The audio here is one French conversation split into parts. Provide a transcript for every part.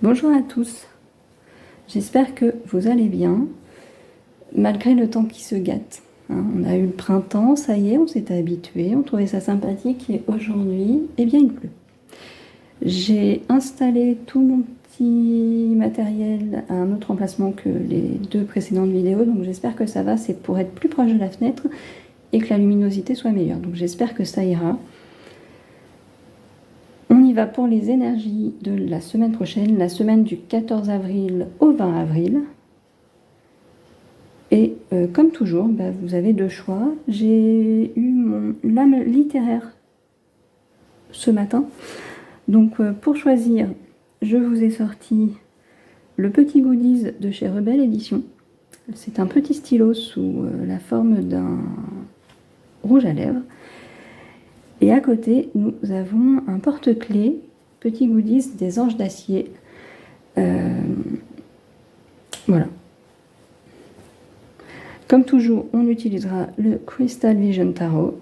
Bonjour à tous, j'espère que vous allez bien, malgré le temps qui se gâte. On a eu le printemps, ça y est, on s'était habitué, on trouvait ça sympathique et aujourd'hui, eh bien il pleut. J'ai installé tout mon petit matériel à un autre emplacement que les deux précédentes vidéos, donc j'espère que ça va, c'est pour être plus proche de la fenêtre et que la luminosité soit meilleure, donc j'espère que ça ira. On y va pour les énergies de la semaine prochaine, la semaine du 14 avril au 20 avril. Et comme toujours, vous avez deux choix. J'ai eu mon lame littéraire ce matin. Donc pour choisir, je vous ai sorti le petit goodies de chez Rebelle Édition. C'est un petit stylo sous la forme d'un rouge à lèvres. Et à côté, nous avons un porte-clés, petit goodies des Anges d'Acier. Voilà. Comme toujours, on utilisera le Crystal Vision Tarot,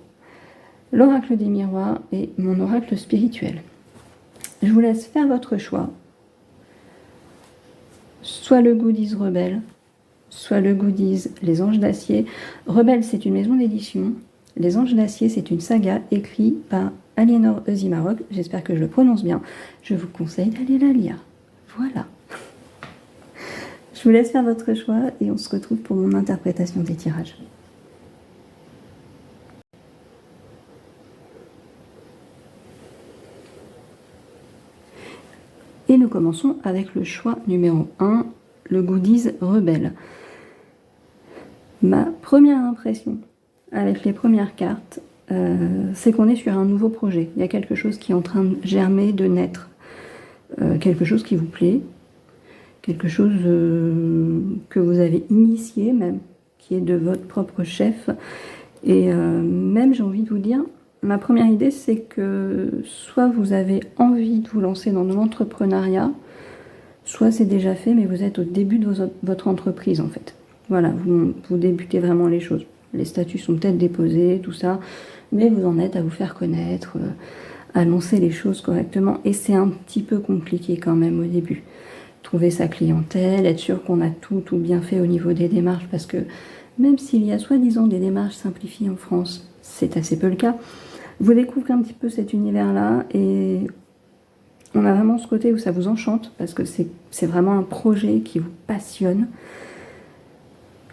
l'oracle des miroirs et mon oracle spirituel. Je vous laisse faire votre choix. Soit le goodies Rebelle, soit le goodies Les Anges d'Acier. Rebelle, c'est une maison d'édition. Les Anges d'Acier, c'est une saga écrite par Aliénor Euzimarok. J'espère que je le prononce bien. Je vous conseille d'aller la lire. Voilà. Je vous laisse faire votre choix et on se retrouve pour mon interprétation des tirages. Et nous commençons avec le choix numéro 1, le goodies Rebelle. Ma première impression avec les premières cartes, c'est qu'on est sur un nouveau projet. Il y a quelque chose qui est en train de germer, de naître. Quelque chose qui vous plaît, quelque chose que vous avez initié même, qui est de votre propre chef. Et même, j'ai envie de vous dire, ma première idée, c'est que soit vous avez envie de vous lancer dans l'entrepreneuriat, soit c'est déjà fait, mais vous êtes au début de votre entreprise, en fait. Voilà, vous débutez vraiment les choses. Les statuts sont peut-être déposés, tout ça, mais vous en êtes à vous faire connaître, à lancer les choses correctement. Et c'est un petit peu compliqué quand même au début. Trouver sa clientèle, être sûr qu'on a tout bien fait au niveau des démarches, parce que même s'il y a soi-disant des démarches simplifiées en France, c'est assez peu le cas. Vous découvrez un petit peu cet univers-là et on a vraiment ce côté où ça vous enchante, parce que c'est vraiment un projet qui vous passionne.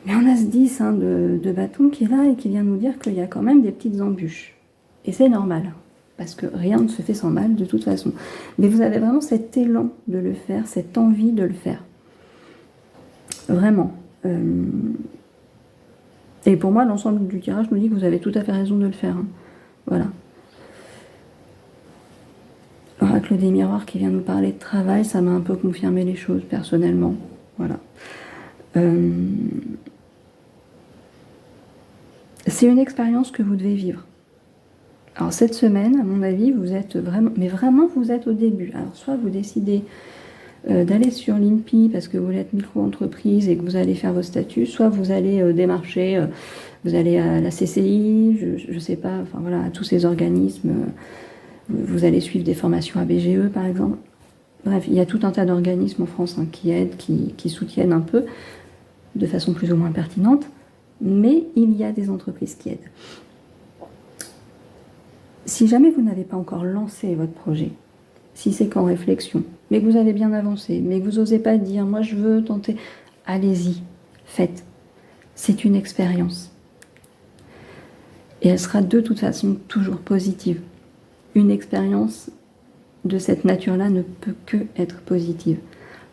Mais on a ce 10 de bâton qui est là et qui vient nous dire qu'il y a quand même des petites embûches. Et c'est normal, parce que rien ne se fait sans mal de toute façon. Mais vous avez vraiment cet élan de le faire, cette envie de le faire. Vraiment. Et pour moi, l'ensemble du tirage me dit que vous avez tout à fait raison de le faire. Voilà. L'oracle des miroirs qui vient nous parler de travail, ça m'a un peu confirmé les choses personnellement. Voilà. C'est une expérience que vous devez vivre. Alors cette semaine, à mon avis, vous êtes vraiment, mais vraiment vous êtes au début. Alors soit vous décidez d'aller sur l'INPI parce que vous êtes micro-entreprise et que vous allez faire vos statuts, soit vous allez démarcher, vous allez à la CCI, je sais pas, enfin voilà, à tous ces organismes, vous allez suivre des formations à BGE par exemple. Bref, il y a tout un tas d'organismes en France qui aident, qui soutiennent un peu, de façon plus ou moins pertinente, mais il y a des entreprises qui aident. Si jamais vous n'avez pas encore lancé votre projet, si c'est qu'en réflexion, mais que vous avez bien avancé, mais que vous n'osez pas dire « moi je veux tenter », allez-y, faites. C'est une expérience. Et elle sera de toute façon toujours positive. Une expérience de cette nature-là ne peut que être positive.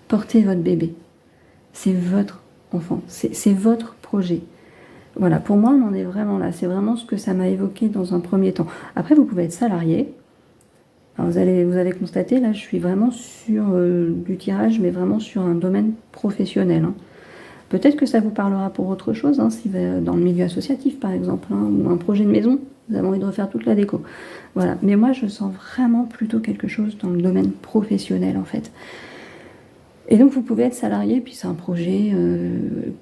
Portez votre bébé. C'est votre enfant, c'est votre projet. Voilà, pour moi, on en est vraiment là. C'est vraiment ce que ça m'a évoqué dans un premier temps. Après, vous pouvez être salarié. Alors, vous allez constater, là, je suis vraiment sur du tirage, mais vraiment sur un domaine professionnel. Peut-être que ça vous parlera pour autre chose, si dans le milieu associatif, par exemple, ou un projet de maison, vous avez envie de refaire toute la déco. Voilà. Mais moi, je sens vraiment plutôt quelque chose dans le domaine professionnel, en fait. Et donc, vous pouvez être salarié, puis c'est un projet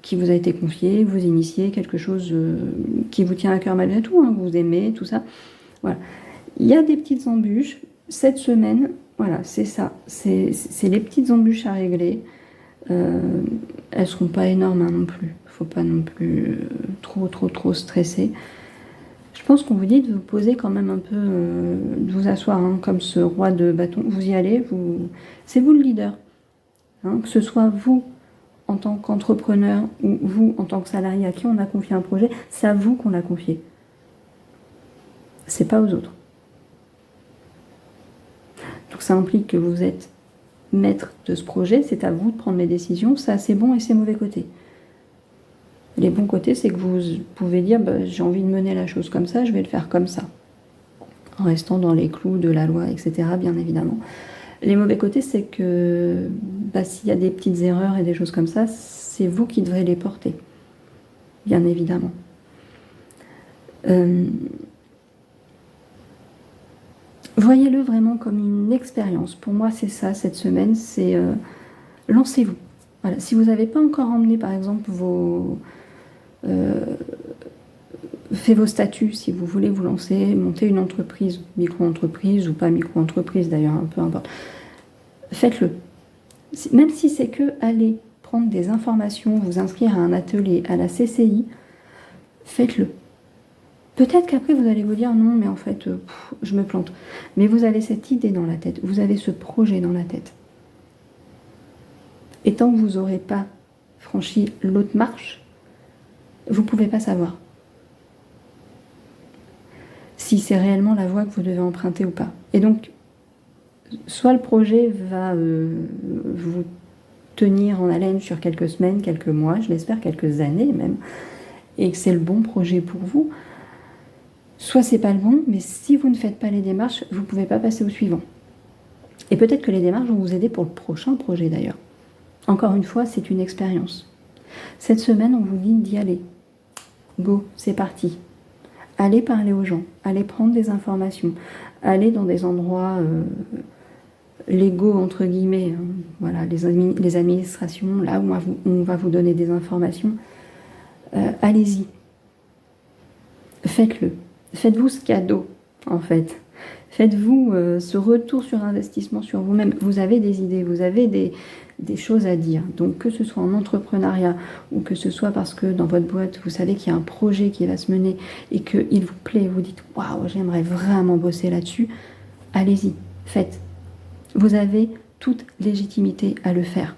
qui vous a été confié, vous initiez quelque chose qui vous tient à cœur malgré tout, vous aimez, tout ça. Voilà. Il y a des petites embûches. Cette semaine, Voilà, c'est ça. C'est les petites embûches à régler. Elles seront pas énormes hein, non plus. Faut pas non plus trop stresser. Je pense qu'on vous dit de vous poser quand même un peu, de vous asseoir hein, comme ce roi de bâton. Vous y allez, c'est vous le leader. Hein, que ce soit vous en tant qu'entrepreneur ou vous en tant que salarié à qui on a confié un projet, c'est à vous qu'on l'a confié. C'est pas aux autres. Donc ça implique que vous êtes maître de ce projet, c'est à vous de prendre les décisions, ça a ses bons et ses mauvais côtés. Les bons côtés, c'est que vous pouvez dire bah, j'ai envie de mener la chose comme ça, je vais le faire comme ça, en restant dans les clous de la loi, etc. bien évidemment. Les mauvais côtés, c'est que bah, s'il y a des petites erreurs et des choses comme ça, c'est vous qui devrez les porter, bien évidemment. Voyez-le vraiment comme une expérience. Pour moi, c'est ça, cette semaine, c'est lancez-vous. Voilà. Si vous n'avez pas encore emmené, par exemple, fait vos statuts, si vous voulez vous lancer, monter une entreprise, micro-entreprise ou pas micro-entreprise d'ailleurs, peu importe, faites-le. Même si c'est que aller prendre des informations, vous inscrire à un atelier, à la CCI, faites-le. Peut-être qu'après vous allez vous dire non, mais en fait, je me plante. Mais vous avez cette idée dans la tête, vous avez ce projet dans la tête. Et tant que vous n'aurez pas franchi l'autre marche, vous ne pouvez pas savoir si c'est réellement la voie que vous devez emprunter ou pas. Et donc, soit le projet va vous tenir en haleine sur quelques semaines, quelques mois, je l'espère quelques années même, et que c'est le bon projet pour vous, soit c'est pas le bon, mais si vous ne faites pas les démarches, vous ne pouvez pas passer au suivant. Et peut-être que les démarches vont vous aider pour le prochain projet d'ailleurs. Encore une fois, c'est une expérience. Cette semaine, on vous dit d'y aller. Go, c'est parti. Allez parler aux gens, allez prendre des informations, allez dans des endroits légaux, entre guillemets, hein. Voilà, les administrations, là où on va vous donner des informations. Allez-y. Faites-le. Faites-vous ce cadeau, en fait. Faites-vous ce retour sur investissement sur vous-même. Vous avez des idées, vous avez des choses à dire. Donc que ce soit en entrepreneuriat ou que ce soit parce que dans votre boîte, vous savez qu'il y a un projet qui va se mener et qu'il vous plaît, vous dites « Waouh, j'aimerais vraiment bosser là-dessus », allez-y, faites. Vous avez toute légitimité à le faire.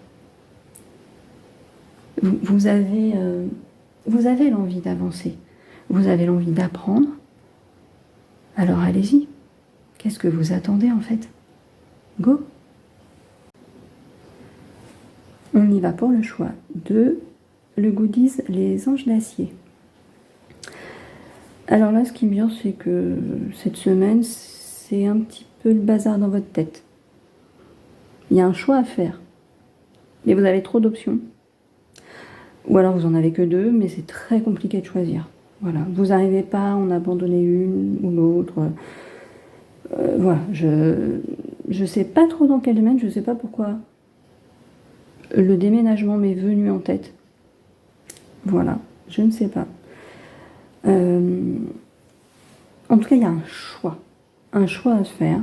Vous avez l'envie d'avancer. Vous avez l'envie d'apprendre. Alors allez-y. Qu'est-ce que vous attendez en fait? Go! On y va pour le choix de le goodies Les Anges d'Acier. Alors là, ce qui est bien, c'est que cette semaine, c'est un petit peu le bazar dans votre tête. Il y a un choix à faire. Mais vous avez trop d'options. Ou alors vous en avez que 2, mais c'est très compliqué de choisir. Voilà, vous n'arrivez pas à en abandonner une ou l'autre. Voilà, je sais pas trop dans quel domaine, je sais pas pourquoi le déménagement m'est venu en tête. Voilà, je ne sais pas. En tout cas, il y a un choix à se faire,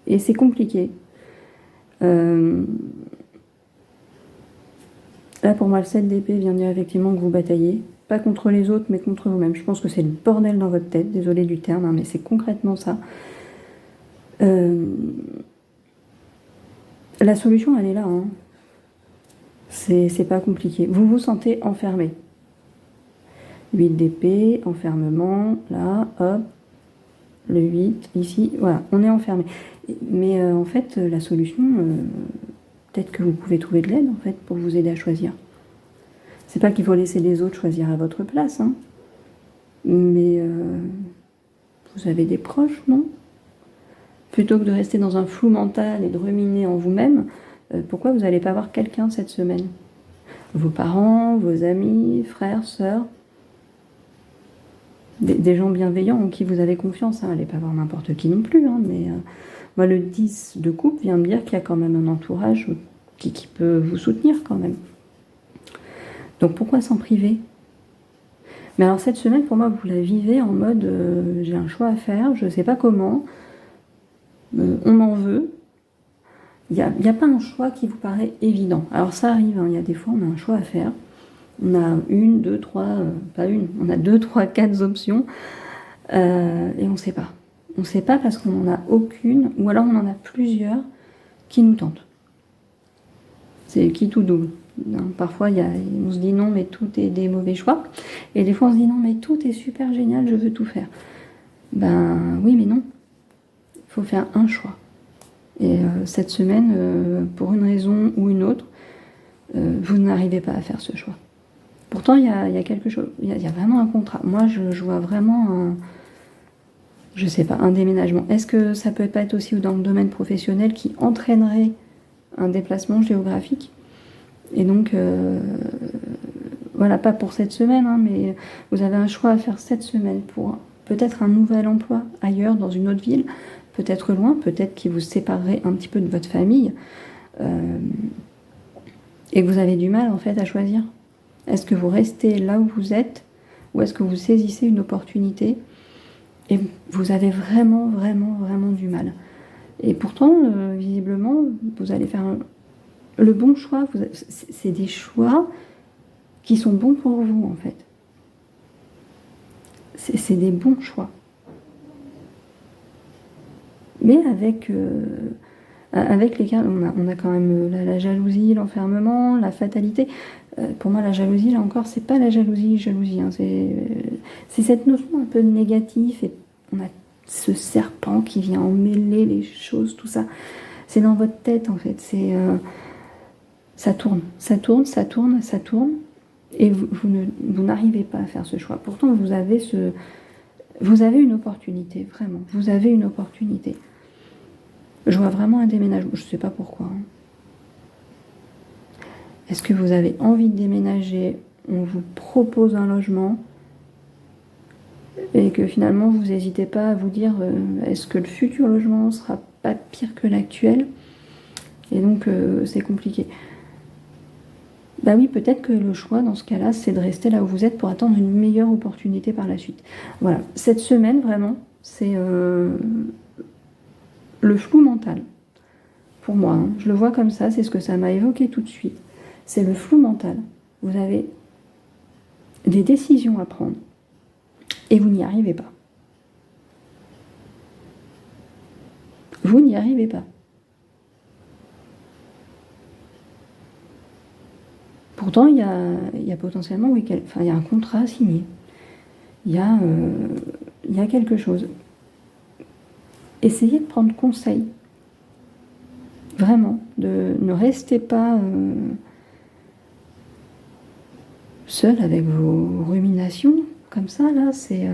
et c'est compliqué. Là, pour moi, le 7 d'épée vient dire effectivement que vous bataillez, pas contre les autres, mais contre vous-même. Je pense que c'est le bordel dans votre tête, désolé du terme, hein, mais c'est concrètement ça. La solution, elle est là. Hein. C'est pas compliqué. Vous vous sentez enfermé. 8 d'épée, enfermement, là, hop, le 8, ici, voilà, on est enfermé. Mais en fait, la solution, peut-être que vous pouvez trouver de l'aide, en fait, pour vous aider à choisir. C'est pas qu'il faut laisser les autres choisir à votre place, hein. Mais vous avez des proches, non? Plutôt que de rester dans un flou mental et de ruminer en vous-même, pourquoi vous n'allez pas voir quelqu'un cette semaine? Vos parents, vos amis, frères, sœurs, des gens bienveillants en qui vous avez confiance. Hein. Allez pas voir n'importe qui non plus, hein, mais moi le 10 de coupe vient me dire qu'il y a quand même un entourage qui peut vous soutenir quand même. Donc pourquoi s'en priver? Mais alors cette semaine, pour moi, vous la vivez en mode j'ai un choix à faire, je ne sais pas comment, on m'en veut, Il y a pas un choix qui vous paraît évident. Alors ça arrive, hein, il y a des fois on a un choix à faire. On a une, deux, trois, pas une, on a deux, trois, quatre options et on ne sait pas. On ne sait pas parce qu'on n'en a aucune, ou alors on en a plusieurs qui nous tentent. C'est qui tout double. Parfois, on se dit non, mais tout est des mauvais choix. Et des fois, on se dit non, mais tout est super génial, je veux tout faire. Ben oui, mais non. Il faut faire un choix. Et cette semaine, pour une raison ou une autre, vous n'arrivez pas à faire ce choix. Pourtant, il y a quelque chose, il y a vraiment un contrat. Moi, je vois vraiment je sais pas, un déménagement. Est-ce que ça peut pas être aussi dans le domaine professionnel qui entraînerait un déplacement géographique? Et donc, voilà, pas pour cette semaine, hein, mais vous avez un choix à faire cette semaine pour peut-être un nouvel emploi ailleurs, dans une autre ville, peut-être loin, peut-être qui vous séparerait un petit peu de votre famille, et que vous avez du mal en fait à choisir. Est-ce que vous restez là où vous êtes, ou est-ce que vous saisissez une opportunité et vous avez vraiment, vraiment, vraiment du mal? Et pourtant, visiblement, vous allez faire le bon choix. C'est des choix qui sont bons pour vous, en fait. C'est des bons choix. Mais avec les cas, on a quand même la jalousie, l'enfermement, la fatalité. Pour moi, la jalousie, là encore, c'est pas la jalousie, hein, c'est cette notion un peu négative. Et on a ce serpent qui vient emmêler les choses, tout ça. C'est dans votre tête, en fait. Ça tourne, ça tourne, ça tourne, ça tourne. Et vous n'arrivez pas à faire ce choix. Pourtant, vous avez une opportunité, vraiment. Vous avez une opportunité. Je vois vraiment un déménagement. Je ne sais pas pourquoi. Hein. Est-ce que vous avez envie de déménager? On vous propose un logement et que finalement vous n'hésitez pas à vous dire est-ce que le futur logement sera pas pire que l'actuel? Et donc c'est compliqué. Bah oui, peut-être que le choix dans ce cas-là, c'est de rester là où vous êtes pour attendre une meilleure opportunité par la suite. Voilà, cette semaine vraiment, c'est le flou mental. Pour moi, hein. Je le vois comme ça, c'est ce que ça m'a évoqué tout de suite. C'est le flou mental. Vous avez des décisions à prendre et vous n'y arrivez pas. Vous n'y arrivez pas. Pourtant, il y a potentiellement, oui, il y a un contrat à signer. Il y a quelque chose. Essayez de prendre conseil. Vraiment. Ne restez pas seul avec vos ruminations. Comme ça, là, c'est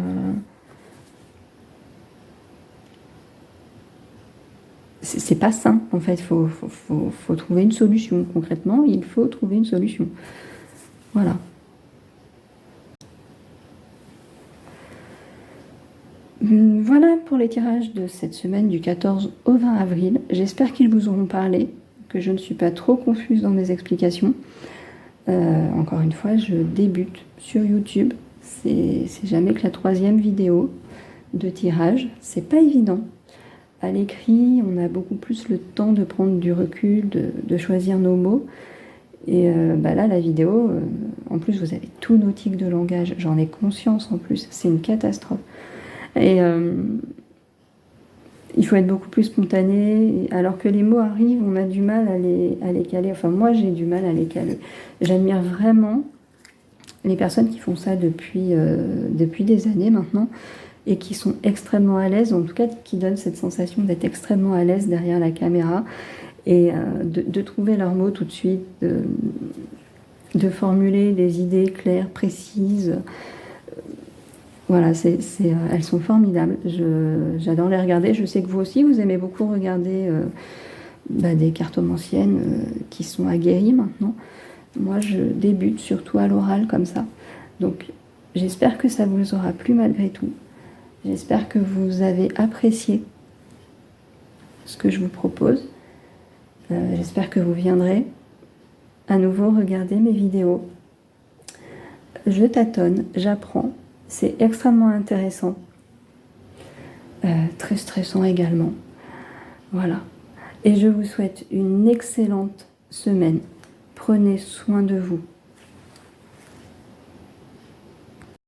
pas sain, en fait. Il faut trouver une solution. Concrètement, il faut trouver une solution. Voilà. Voilà pour les tirages de cette semaine du 14 au 20 avril. J'espère qu'ils vous auront parlé, que je ne suis pas trop confuse dans mes explications. Encore une fois, je débute sur YouTube. C'est jamais que la 3e vidéo de tirage. C'est pas évident. À l'écrit, on a beaucoup plus le temps de prendre du recul, de choisir nos mots. Et là, la vidéo, en plus, vous avez tous nos tics de langage. J'en ai conscience en plus. C'est une catastrophe. Et il faut être beaucoup plus spontané. Alors que les mots arrivent, on a du mal à les caler. Enfin, moi, j'ai du mal à les caler. J'admire vraiment les personnes qui font ça depuis des années maintenant et qui sont extrêmement à l'aise, en tout cas qui donnent cette sensation d'être extrêmement à l'aise derrière la caméra et de trouver leurs mots tout de suite, de formuler des idées claires, précises. Voilà, elles sont formidables. J'adore les regarder. Je sais que vous aussi, vous aimez beaucoup regarder des cartomanciennes qui sont aguerries maintenant. Moi, je débute surtout à l'oral comme ça. Donc, j'espère que ça vous aura plu malgré tout. J'espère que vous avez apprécié ce que je vous propose. J'espère que vous viendrez à nouveau regarder mes vidéos. Je tâtonne, j'apprends. C'est extrêmement intéressant. Très stressant également. Voilà. Et je vous souhaite une excellente semaine. Prenez soin de vous.